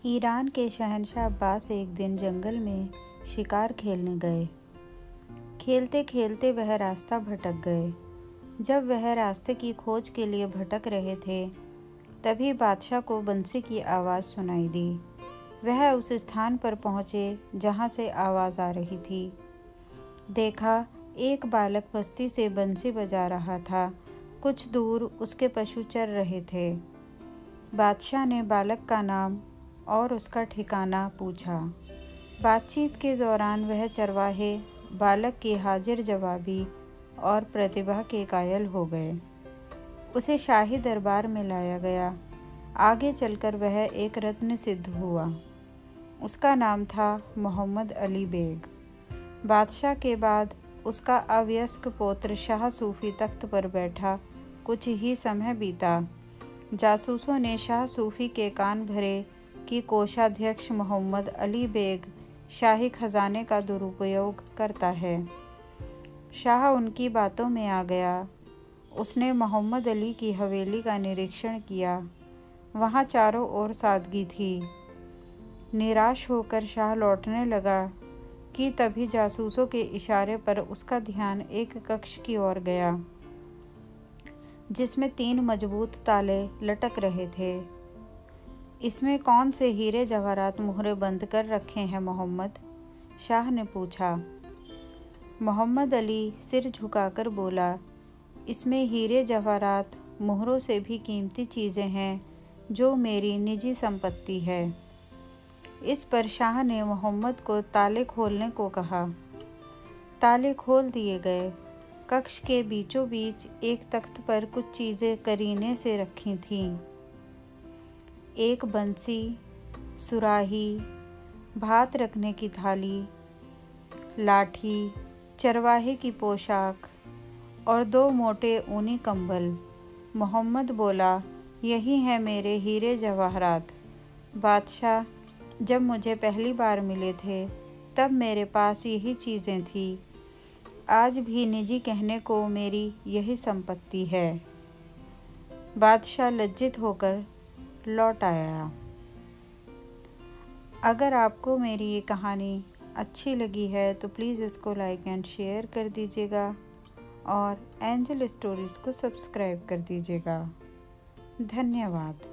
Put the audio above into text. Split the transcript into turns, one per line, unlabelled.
Iran के शहंशाह अब्बास एक दिन जंगल में शिकार खेलने गए। खेलते खेलते वह रास्ता भटक गए। जब वह रास्ते की खोज के लिए भटक रहे थे, तभी बादशाह को बंसी की आवाज़ सुनाई दी। वह उस स्थान पर पहुँचे जहाँ से आवाज़ आ रही थी। देखा, एक बालक पस्ती से बंसी बजा रहा था। कुछ दूर उसके पशु चर रहे थे। बादशाह ने बालक का नाम और उसका ठिकाना पूछा। बातचीत के दौरान वह चरवाहे बालक की हाजिर जवाबी और प्रतिभा के कायल हो गए। उसे शाही दरबार में लाया गया। आगे चलकर वह एक रत्न सिद्ध हुआ। उसका नाम था मोहम्मद अली बेग। बादशाह के बाद उसका अवयस्क पुत्र शाह सूफ़ी तख्त पर बैठा। कुछ ही समय बीता। जासूसों ने शाह सूफ़ी के कान भरे कि कोषाध्यक्ष मोहम्मद अली बेग शाही खजाने का दुरुपयोग करता है। शाह उनकी बातों में आ गया। उसने मोहम्मद अली की हवेली का निरीक्षण किया। वहाँ चारों ओर सादगी थी। निराश होकर शाह लौटने लगा कि तभी जासूसों के इशारे पर उसका ध्यान एक कक्ष की ओर गया, जिसमें 3 मजबूत ताले लटक रहे थे। इसमें कौन से हीरे जवाहरात मुहरे बंद कर रखे हैं मोहम्मद? शाह ने पूछा। मोहम्मद अली सिर झुकाकर बोला, इसमें हीरे जवाहरात मुहरों से भी कीमती चीज़ें हैं जो मेरी निजी संपत्ति है। इस पर शाह ने मोहम्मद को ताले खोलने को कहा। ताले खोल दिए गए। कक्ष के बीचों बीच एक तख्त पर कुछ चीज़ें करीने से रखी थीं। एक बंसी, सुराही, भात रखने की थाली, लाठी, चरवाहे की पोशाक और 2 मोटे ऊनी कंबल। मोहम्मद बोला, यही हैं मेरे हीरे जवाहरात। बादशाह, जब मुझे पहली बार मिले थे तब मेरे पास यही चीज़ें थीं। आज भी निजी कहने को मेरी यही संपत्ति है। बादशाह लज्जित होकर लौट आया। अगर आपको मेरी ये कहानी अच्छी लगी है तो प्लीज़ इसको लाइक एंड शेयर कर दीजिएगा और एंजल स्टोरीज़ को सब्सक्राइब कर दीजिएगा। धन्यवाद।